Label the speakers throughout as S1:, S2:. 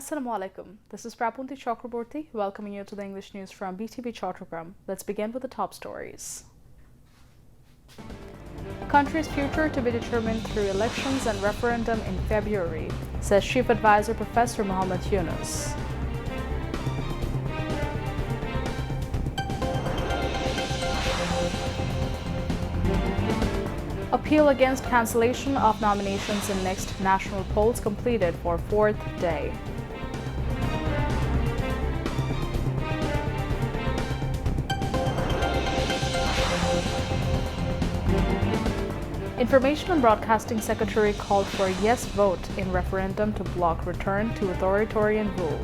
S1: Assalamu alaikum. This is Prapunti Chakraborty welcoming you to the English news from Btv-Chattogram. Let's begin with the top stories. Country's future to be determined through elections and referendum in February, says Chief Advisor Professor Muhammad Yunus. Appeal against cancellation of nominations in next national polls completed for fourth day. Information and Broadcasting Secretary called for a yes vote in referendum to block return to authoritarian rule.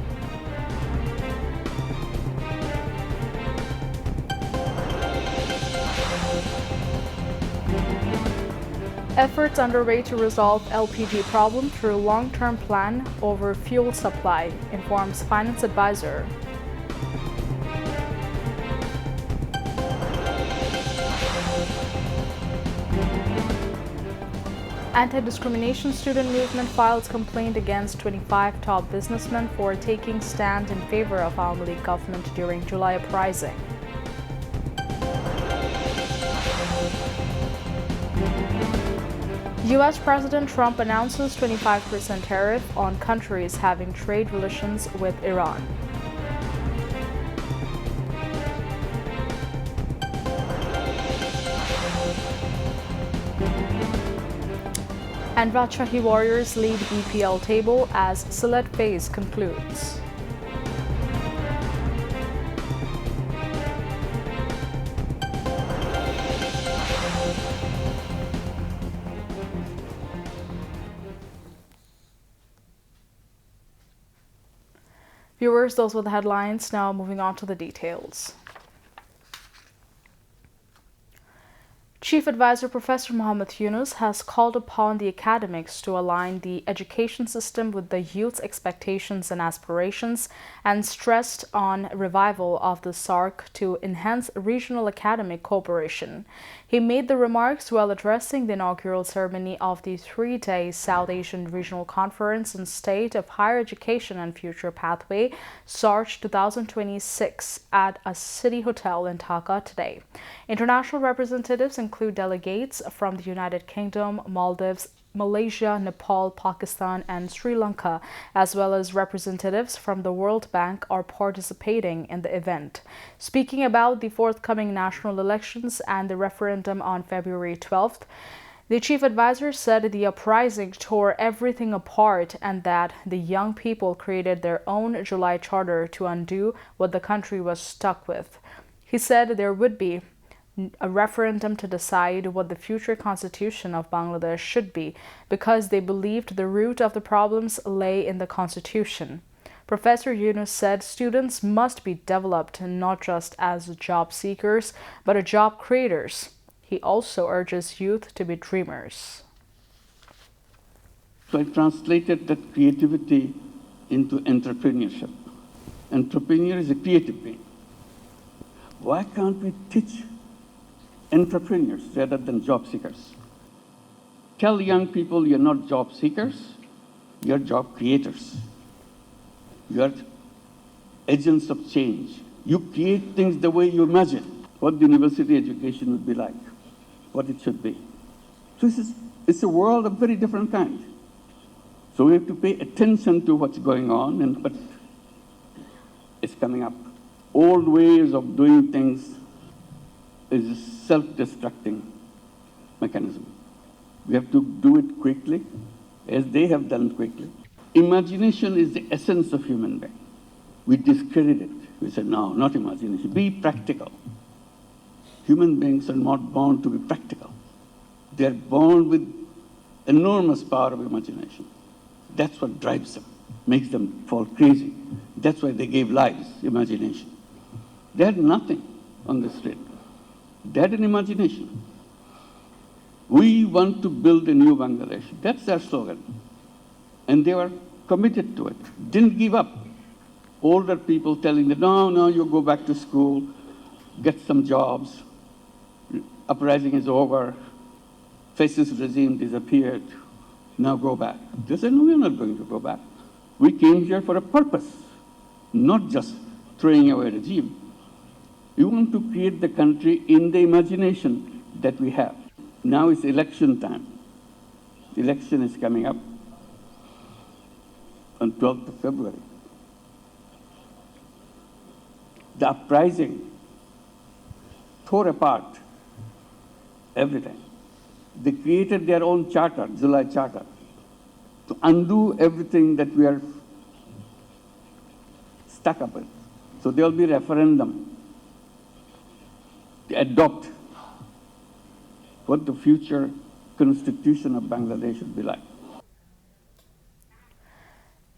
S1: Efforts underway to resolve LPG problem through long-term plan over fuel supply, informs finance advisor. Anti-discrimination student movement files complaint against 25 top businessmen for taking stand in favor of Awami League government during July uprising. US President Trump announces 25% tariff on countries having trade relations with Iran. And Rajshahi Warriors lead BPL table as Sylhet phase concludes. Viewers, those were the headlines. Now moving on to the details. Chief Advisor Professor Muhammad Yunus has called upon the academics to align the education system with the youth's expectations and aspirations and stressed on revival of the SARC to enhance regional academic cooperation. He made the remarks while addressing the inaugural ceremony of the three-day South Asian Regional Conference on State of Higher Education and Future Pathway, SARC 2026, at a city hotel in Dhaka today. International representatives include delegates from the United Kingdom, Maldives, Malaysia, Nepal, Pakistan, and Sri Lanka, as well as representatives from the World Bank, are participating in the event. Speaking about the forthcoming national elections and the referendum on February 12th, the chief advisor said the uprising tore everything apart and that the young people created their own July Charter to undo what the country was stuck with. He said there would be a referendum to decide what the future constitution of Bangladesh should be because they believed the root of the problems lay in the constitution. Professor Yunus said students must be developed not just as job seekers, but as job creators. He also urges youth to be dreamers.
S2: So I translated that creativity into entrepreneurship. Entrepreneur is a creative being. Why can't we teach entrepreneurs rather than job seekers? Tell young people you're not job seekers, you're job creators. You're agents of change. You create things the way you imagine what the university education would be like, what it should be. So it's a world of very different kind. So we have to pay attention to what's going on and what is coming up. Old ways of doing things is a self-destructing mechanism. We have to do it quickly, as they have done quickly. Imagination is the essence of human being. We discredit it. We say, no, not imagination. Be practical. Human beings are not born to be practical. They're born with enormous power of imagination. That's what drives them, makes them fall crazy. That's why they gave lives, imagination. They had nothing on the street. They had an imagination. We want to build a new Bangladesh. That's their slogan. And they were committed to it, didn't give up. Older people telling them, no, you go back to school, get some jobs, uprising is over, fascist regime disappeared, now go back. They said, no, we're not going to go back. We came here for a purpose, not just throwing away a regime. We want to create the country in the imagination that we have. Now is election time. The election is coming up on 12th of February. The uprising tore apart everything. They created their own charter, July Charter, to undo everything that we are stuck up with. So there will be a referendum to adopt what the future constitution of Bangladesh should be like.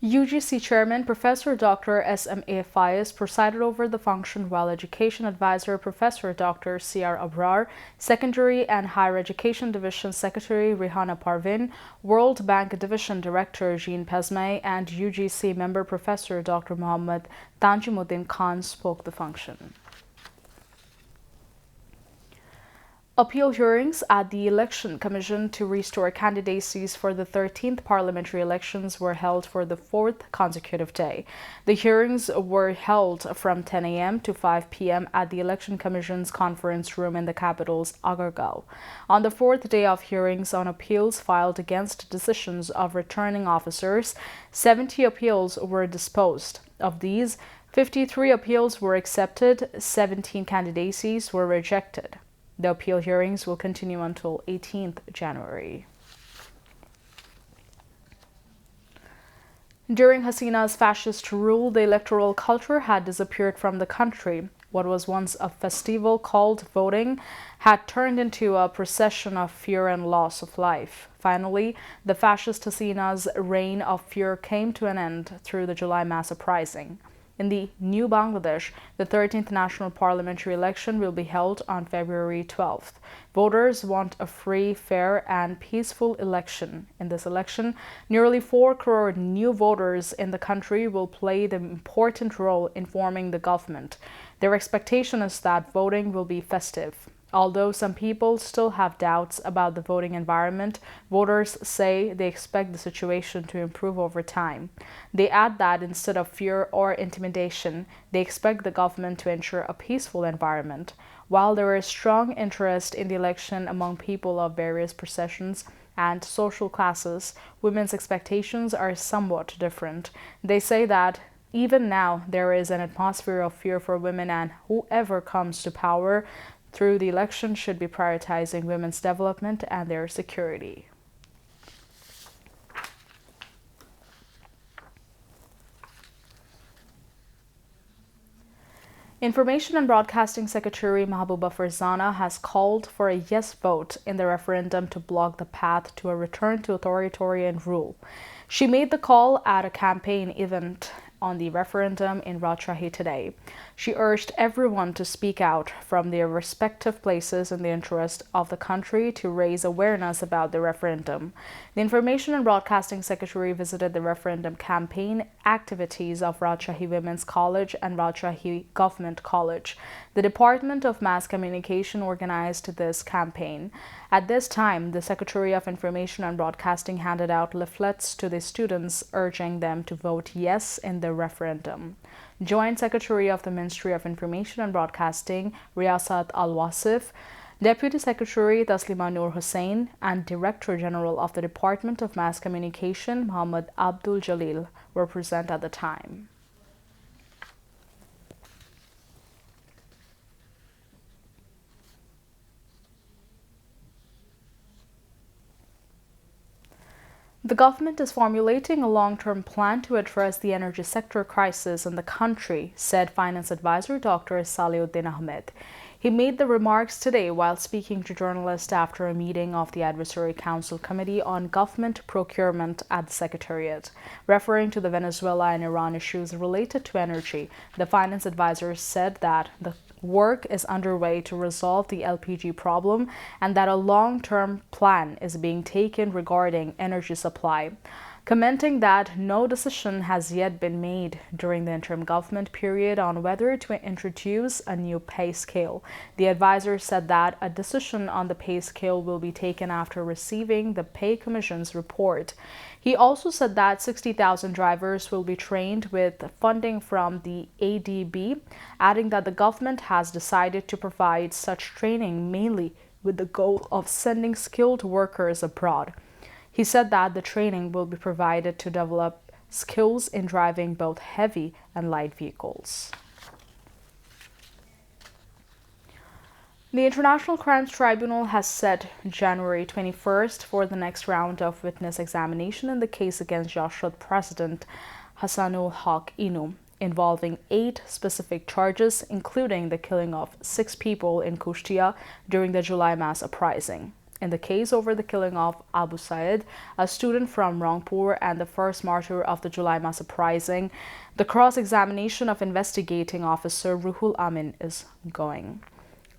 S1: UGC Chairman Professor Dr. S.M.A. Faiz presided over the function, while Education Advisor Professor Dr. C.R. Abrar, Secondary and Higher Education Division Secretary Rihana Parvin, World Bank Division Director Jean Pesmay, and UGC Member Professor Dr. Muhammad Tanjimuddin Khan spoke the function. Appeal hearings at the Election Commission to restore candidacies for the 13th parliamentary elections were held for the fourth consecutive day. The hearings were held from 10 a.m. to 5 p.m. at the Election Commission's conference room in the capital's Agargaon. On the fourth day of hearings on appeals filed against decisions of returning officers, 70 appeals were disposed. Of these, 53 appeals were accepted, 17 candidacies were rejected. The appeal hearings will continue until 18th January. During Hasina's fascist rule, the electoral culture had disappeared from the country. What was once a festival called voting had turned into a procession of fear and loss of life. Finally, the fascist Hasina's reign of fear came to an end through the July mass uprising. In the new Bangladesh, the 13th national parliamentary election will be held on February 12th. Voters want a free, fair, and peaceful election. In this election, nearly 4 crore new voters in the country will play the important role in forming the government. Their expectation is that voting will be festive. Although some people still have doubts about the voting environment, voters say they expect the situation to improve over time. They add that instead of fear or intimidation, they expect the government to ensure a peaceful environment. While there is strong interest in the election among people of various professions and social classes, women's expectations are somewhat different. They say that even now there is an atmosphere of fear for women, and whoever comes to power through the election should be prioritizing women's development and their security. Information and Broadcasting Secretary Mahbooba Farzana has called for a yes vote in the referendum to block the path to a return to authoritarian rule. She made the call at a campaign event on the referendum in Raater today. She urged everyone to speak out from their respective places in the interest of the country to raise awareness about the referendum. The Information and Broadcasting Secretary visited the referendum campaign activities of Raater Women's College and Raater Government College. The Department of Mass Communication organized this campaign. At this time, the Secretary of Information and Broadcasting handed out leaflets to the students urging them to vote yes in the referendum. Joint Secretary of the Ministry of Information and Broadcasting, Riyasat Al-Wasif, Deputy Secretary Taslima Noor Hussain, and Director General of the Department of Mass Communication, Muhammad Abdul Jalil, were present at the time. The government is formulating a long-term plan to address the energy sector crisis in the country, said Finance Advisor Dr. Saliuddin Ahmed. He made the remarks today while speaking to journalists after a meeting of the Advisory Council Committee on Government Procurement at the Secretariat. Referring to the Venezuela and Iran issues related to energy, the Finance Advisor said that the work is underway to resolve the LPG problem and that a long-term plan is being taken regarding energy supply. commenting that no decision has yet been made during the interim government period on whether to introduce a new pay scale. The advisor said that a decision on the pay scale will be taken after receiving the Pay Commission's report. He also said that 60,000 drivers will be trained with funding from the ADB, adding that the government has decided to provide such training mainly with the goal of sending skilled workers abroad. He said that the training will be provided to develop skills in driving both heavy and light vehicles. The International Crimes Tribunal has set January 21st for the next round of witness examination in the case against Jashud President Hassanul Haq Inu, involving 8 specific charges, including the killing of 6 people in Kushtia during the July mass uprising. In the case over the killing of Abu Said, a student from Rangpur and the first martyr of the July mass uprising, the cross-examination of investigating officer Ruhul Amin is going.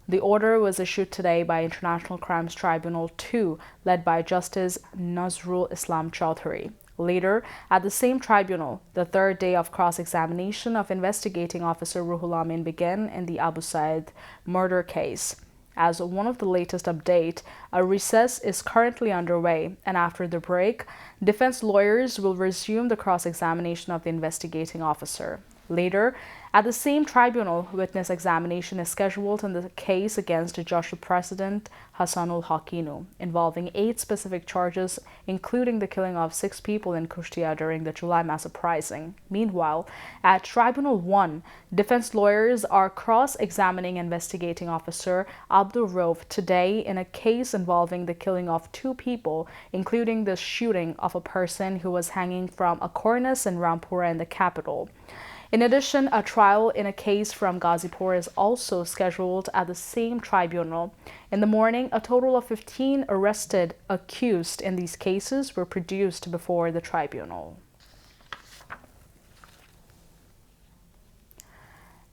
S1: The order was issued today by International Crimes Tribunal 2, led by Justice Nazrul Islam Chaudhary. Later, at the same tribunal, the third day of cross-examination of investigating officer Ruhul Amin began in the Abu Said murder case. As one of the latest updates, a recess is currently underway, and after the break, defense lawyers will resume the cross-examination of the investigating officer. Later, at the same tribunal, witness examination is scheduled in the case against Jashud President Hassanul Haq Inu, involving 8 specific charges, including the killing of 6 people in Kushtia during the July mass uprising. Meanwhile, at Tribunal 1, defense lawyers are cross-examining investigating officer Abdul Rauf today in a case involving the killing of 2 people, including the shooting of a person who was hanging from a cornice in Rampura in the capital. In addition, a trial in a case from Ghazipur is also scheduled at the same tribunal. In the morning, a total of 15 arrested accused in these cases were produced before the tribunal.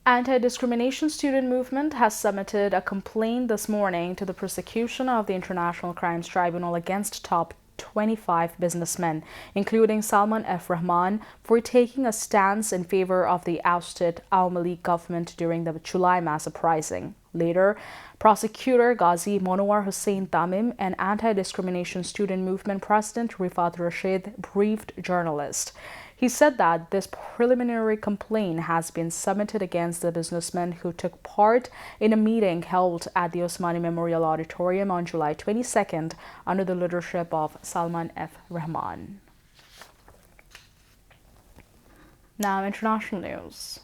S1: Anti-discrimination student movement has submitted a complaint this morning to the prosecution of the International Crimes Tribunal against top 25 businessmen, including Salman F. Rahman, for taking a stance in favor of the ousted Al-Malik government during the July mass uprising. Later, prosecutor Ghazi Monowar Hussain Tamim and anti-discrimination student movement president Rifat Rashid briefed journalists. He said that this preliminary complaint has been submitted against the businessmen who took part in a meeting held at the Osmani Memorial Auditorium on July 22nd under the leadership of Salman F. Rahman. Now, international news.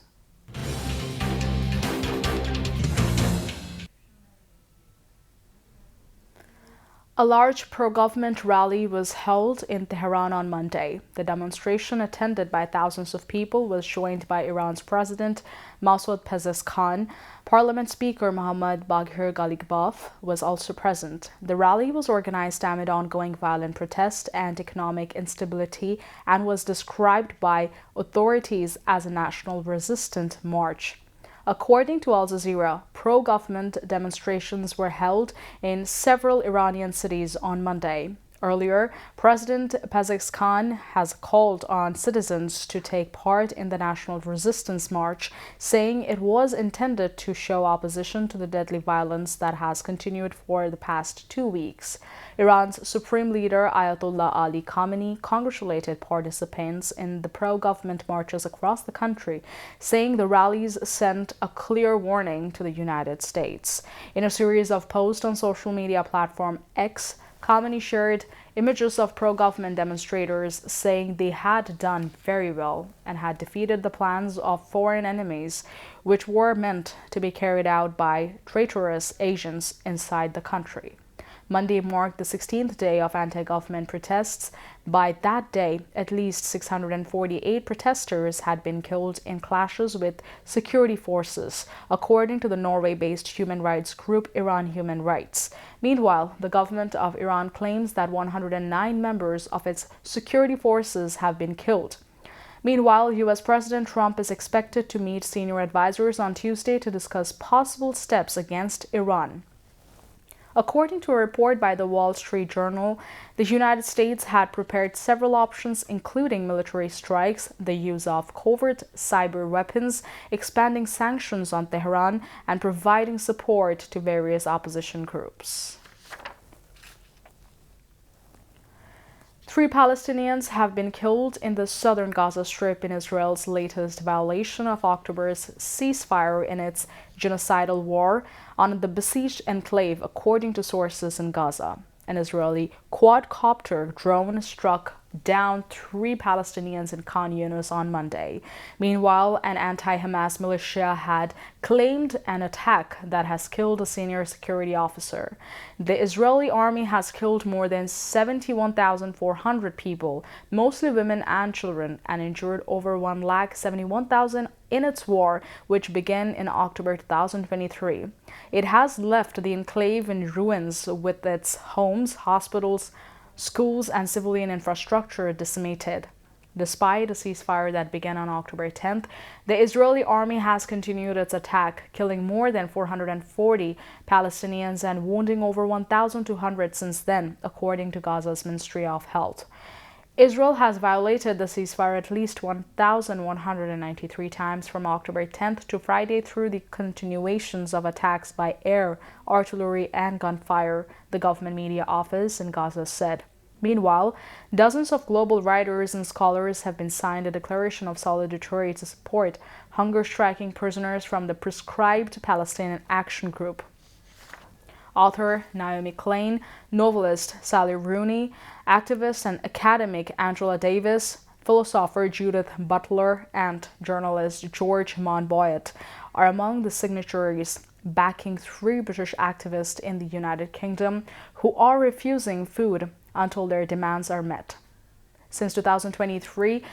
S1: A large pro-government rally was held in Tehran on Monday. The demonstration, attended by thousands of people, was joined by Iran's President Masoud Pezeshkian. Parliament Speaker Mohammad Baghir Ghalibaf was also present. The rally was organized amid ongoing violent protests and economic instability and was described by authorities as a national resistance march. According to Al Jazeera, pro-government demonstrations were held in several Iranian cities on Monday. Earlier, President Pezeshkian has called on citizens to take part in the National Resistance March, saying it was intended to show opposition to the deadly violence that has continued for the past 2 weeks. Iran's Supreme Leader Ayatollah Ali Khamenei congratulated participants in the pro-government marches across the country, saying the rallies sent a clear warning to the United States. In a series of posts on social media platform X, Khamenei shared images of pro-government demonstrators saying they had done very well and had defeated the plans of foreign enemies, which were meant to be carried out by traitorous agents inside the country. Monday marked the 16th day of anti-government protests. By that day, at least 648 protesters had been killed in clashes with security forces, according to the Norway-based human rights group Iran Human Rights. Meanwhile, the government of Iran claims that 109 members of its security forces have been killed. Meanwhile, U.S. President Trump is expected to meet senior advisors on Tuesday to discuss possible steps against Iran. According to a report by the Wall Street Journal, the United States had prepared several options, including military strikes, the use of covert cyber weapons, expanding sanctions on Tehran, and providing support to various opposition groups. 3 Palestinians have been killed in the southern Gaza Strip in Israel's latest violation of October's ceasefire in its genocidal war on the besieged enclave, according to sources in Gaza. An Israeli quadcopter drone struck down 3 Palestinians in Khan Yunis on Monday. Meanwhile, an anti-Hamas militia had claimed an attack that has killed a senior security officer. The Israeli army has killed more than 71,400 people, mostly women and children, and injured over 171,000 in its war, which began in October 2023. It has left the enclave in ruins, with its homes, hospitals, schools, and civilian infrastructure decimated. Despite a ceasefire that began on October 10th, the Israeli army has continued its attack, killing more than 440 Palestinians and wounding over 1,200 since then, according to Gaza's Ministry of Health. Israel has violated the ceasefire at least 1,193 times from October 10th to Friday through the continuations of attacks by air, artillery, and gunfire, the government media office in Gaza said. Meanwhile, dozens of global writers and scholars have been signed a declaration of solidarity to support hunger-striking prisoners from the proscribed Palestinian Action Group. Author Naomi Klein, novelist Sally Rooney, activist and academic Angela Davis, philosopher Judith Butler, and journalist George Monbiot are among the signatories, backing 3 British activists in the United Kingdom who are refusing food until their demands are met. Since 2023,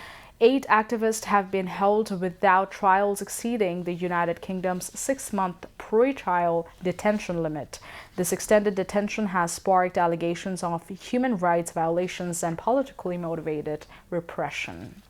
S1: 8 activists have been held without trials exceeding the United Kingdom's 6-month pre-trial detention limit. This extended detention has sparked allegations of human rights violations and politically motivated repression.